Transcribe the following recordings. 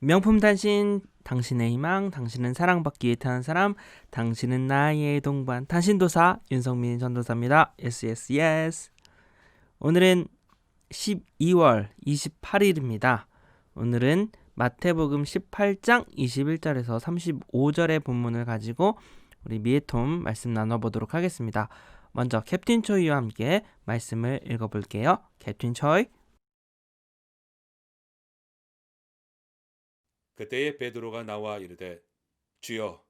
명품 단신, 당신의 희망, 당신은 사랑받기 위해 태어난 사람, 당신은 나의 동반, 단신도사 윤성민 전도사입니다. Yes, yes, yes. 오늘은 12월 28일입니다. 오늘은 마태복음 18장 21절에서 35절의 본문을 가지고 우리 미에톰 말씀 나눠보도록 하겠습니다. 먼저 캡틴 초이와 함께 말씀을 읽어볼게요. 캡틴 초이. 그때에 베드로가 나와 이르되 주여,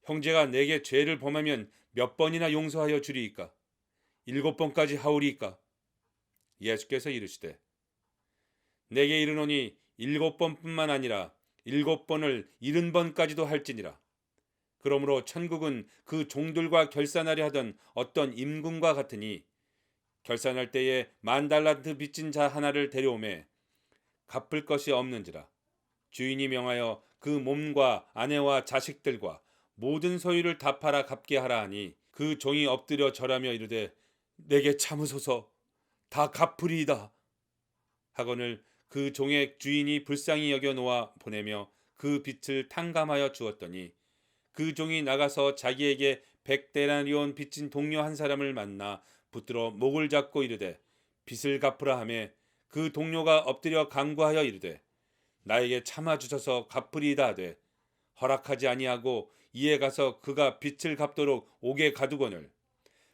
형제가 내게 죄를 범하면 몇 번이나 용서하여 주리이까? 7번까지 하오리이까? 예수께서 이르시되 내게 이르노니 7번뿐만 아니라 7번을 70번까지도 할지니라. 그러므로 천국은 그 종들과 결산하려 하던 어떤 임금과 같으니 결산할 때에 10,000달란트 빚진 자 하나를 데려오매 갚을 것이 없는지라. 주인이 명하여 그 몸과 아내와 자식들과 모든 소유를 다 팔아 갚게 하라 하니 그 종이 엎드려 절하며 이르되 내게 참으소서, 다 갚으리이다 하거늘 그 종의 주인이 불쌍히 여겨 놓아 보내며 그 빚을 탕감하여 주었더니 그 종이 나가서 자기에게 100데나리온 빚진 동료 한 사람을 만나 붙들어 목을 잡고 이르되 빚을 갚으라 하매 그 동료가 엎드려 간구하여 이르되 나에게 참아주셔서 갚으리이다 하되 허락하지 아니하고 이에 가서 그가 빚을 갚도록 옥에 가두거늘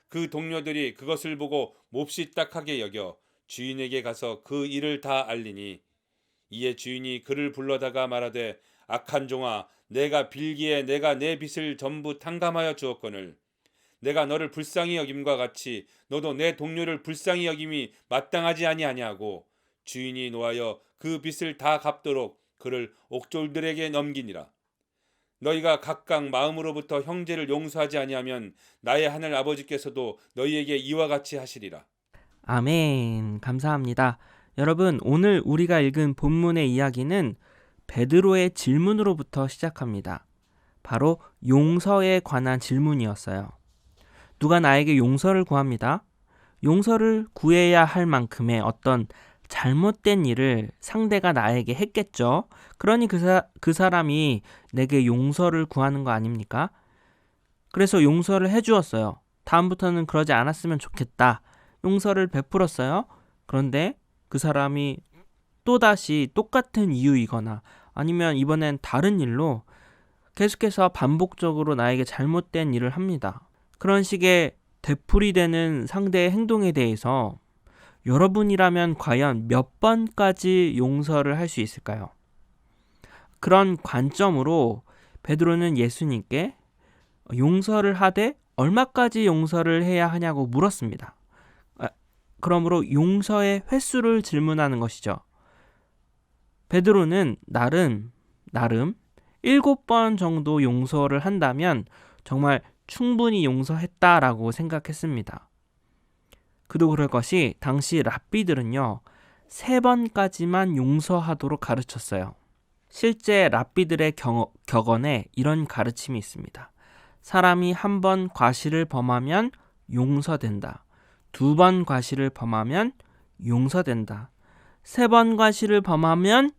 그 동료들이 그것을 보고 몹시 딱하게 여겨 주인에게 가서 그 일을 다 알리니 이에 주인이 그를 불러다가 말하되 악한 종아, 내가 빌기에 내가 내 빚을 전부 탕감하여 주었거늘 내가 너를 불쌍히 여김과 같이 너도 내 동료를 불쌍히 여김이 마땅하지 아니하냐고 주인이 노하여 그 빚을 다 갚도록 그를 옥졸들에게 넘기니라. 너희가 각각 마음으로부터 형제를 용서하지 아니하면 나의 하늘 아버지께서도 너희에게 이와 같이 하시리라. 아멘. 감사합니다. 여러분, 오늘 우리가 읽은 본문의 이야기는 베드로의 질문으로부터 시작합니다. 바로 용서에 관한 질문이었어요. 누가 나에게 용서를 구합니다. 용서를 구해야 할 만큼의 어떤 잘못된 일을 상대가 나에게 했겠죠. 그러니 그 사람이 내게 용서를 구하는 거 아닙니까? 그래서 용서를 해주었어요. 다음부터는 그러지 않았으면 좋겠다. 용서를 베풀었어요. 그런데 그 사람이 또다시 똑같은 이유이거나 아니면 이번엔 다른 일로 계속해서 반복적으로 나에게 잘못된 일을 합니다. 그런 식의 되풀이되는 상대의 행동에 대해서 여러분이라면 과연 몇 번까지 용서를 할 수 있을까요? 그런 관점으로 베드로는 예수님께 용서를 하되 얼마까지 용서를 해야 하냐고 물었습니다. 그러므로 용서의 횟수를 질문하는 것이죠. 베드로는 나름 7번 정도 용서를 한다면 정말 충분히 용서했다라고 생각했습니다. 그도 그럴 것이 당시 랍비들은요 3번까지만 용서하도록 가르쳤어요. 실제 랍비들의 격언에 이런 가르침이 있습니다. 사람이 한 번 과실을 범하면 용서된다. 2번 과실을 범하면 용서된다. 3번 과실을 범하면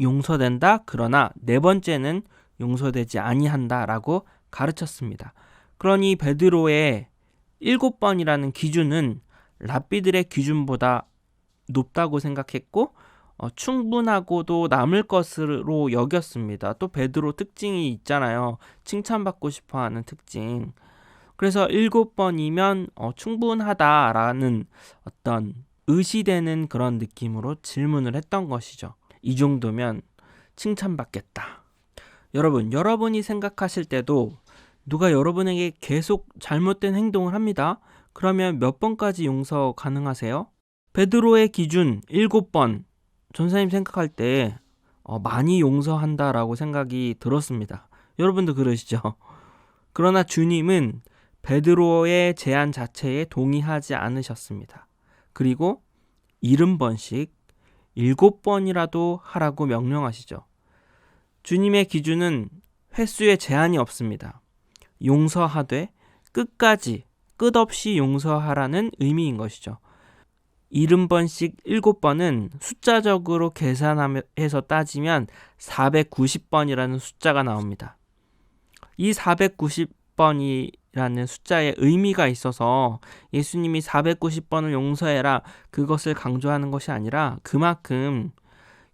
용서된다. 그러나 4번째는 용서되지 아니한다라고 가르쳤습니다. 그러니 베드로의 7번이라는 기준은 랍비들의 기준보다 높다고 생각했고 충분하고도 남을 것으로 여겼습니다. 또 베드로 특징이 있잖아요. 칭찬받고 싶어하는 특징. 그래서 7번이면 충분하다라는 어떤 의시되는 그런 느낌으로 질문을 했던 것이죠. 이 정도면 칭찬받겠다. 여러분이 생각하실 때도 누가 여러분에게 계속 잘못된 행동을 합니다. 그러면 몇 번까지 용서 가능하세요? 베드로의 기준 7번. 전사님 생각할 때 많이 용서한다라고 생각이 들었습니다. 여러분도 그러시죠? 그러나 주님은 베드로의 제안 자체에 동의하지 않으셨습니다. 그리고 70번씩 7번이라도 하라고 명령하시죠. 주님의 기준은 횟수에 제한이 없습니다. 용서하되 끝까지 끝없이 용서하라는 의미인 것이죠. 70번씩 7번은 숫자적으로 계산해서 따지면 490번이라는 숫자가 나옵니다. 이 490번이라는 숫자에 의미가 있어서 예수님이 490번을 용서해라 그것을 강조하는 것이 아니라 그만큼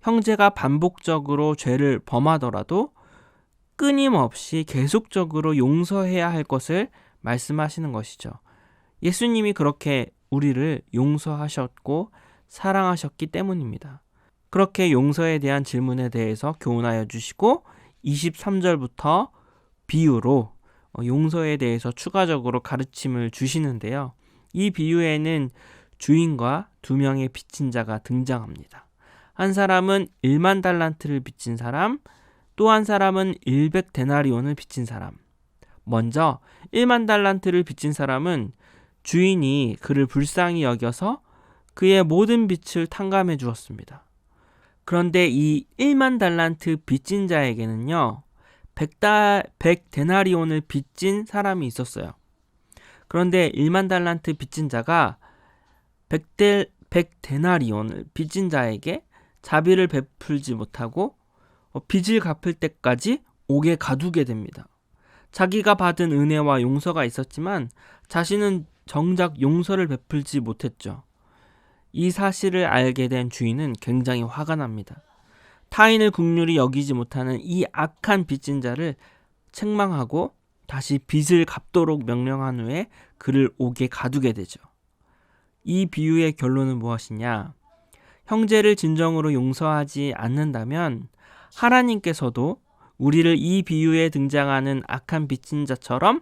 형제가 반복적으로 죄를 범하더라도 끊임없이 계속적으로 용서해야 할 것을 말씀하시는 것이죠. 예수님이 그렇게 우리를 용서하셨고 사랑하셨기 때문입니다. 그렇게 용서에 대한 질문에 대해서 교훈하여 주시고 23절부터 비유로 용서에 대해서 추가적으로 가르침을 주시는데요. 이 비유에는 주인과 2명의 빚진 자가 등장합니다. 한 사람은 1만 달란트를 빚진 사람, 또 한 사람은 100데나리온을 빚진 사람. 먼저 1만 달란트를 빚진 사람은 주인이 그를 불쌍히 여겨서 그의 모든 빚을 탕감해 주었습니다. 그런데 이 1만 달란트 빚진 자에게는요, 100데나리온을 빚진 사람이 있었어요. 그런데 1만 달란트 빚진 자가 100데나리온을 빚진 자에게 자비를 베풀지 못하고 빚을 갚을 때까지 옥에 가두게 됩니다. 자기가 받은 은혜와 용서가 있었지만 자신은 정작 용서를 베풀지 못했죠. 이 사실을 알게 된 주인은 굉장히 화가 납니다. 타인을 긍휼히 여기지 못하는 이 악한 빚진 자를 책망하고 다시 빚을 갚도록 명령한 후에 그를 옥에 가두게 되죠. 이 비유의 결론은 무엇이냐? 형제를 진정으로 용서하지 않는다면 하나님께서도 우리를 이 비유에 등장하는 악한 빚진 자처럼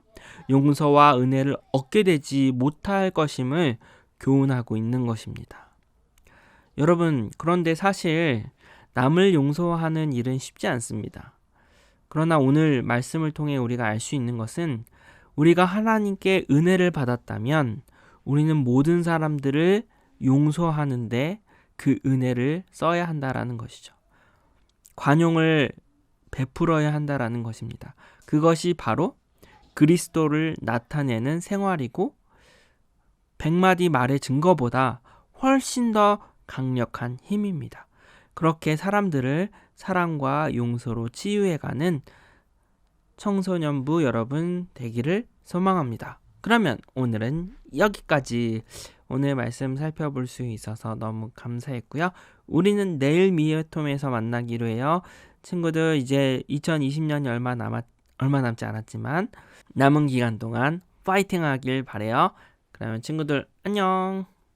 용서와 은혜를 얻게 되지 못할 것임을 교훈하고 있는 것입니다. 여러분, 그런데 사실 남을 용서하는 일은 쉽지 않습니다. 그러나 오늘 말씀을 통해 우리가 알 수 있는 것은 우리가 하나님께 은혜를 받았다면 우리는 모든 사람들을 용서하는데 그 은혜를 써야 한다라는 것이죠. 관용을 베풀어야 한다라는 것입니다. 그것이 바로 그리스도를 나타내는 생활이고 100마디 말의 증거보다 훨씬 더 강력한 힘입니다. 그렇게 사람들을 사랑과 용서로 치유해가는 청소년부 여러분 되기를 소망합니다. 그러면 오늘은 여기까지. 오늘 말씀 살펴볼 수 있어서 너무 감사했고요. 우리는 내일 미에톰에서 만나기로 해요. 친구들, 이제 2020년이 얼마 남지 않았지만 남은 기간 동안 파이팅 하길 바래요. 그러면 친구들 안녕.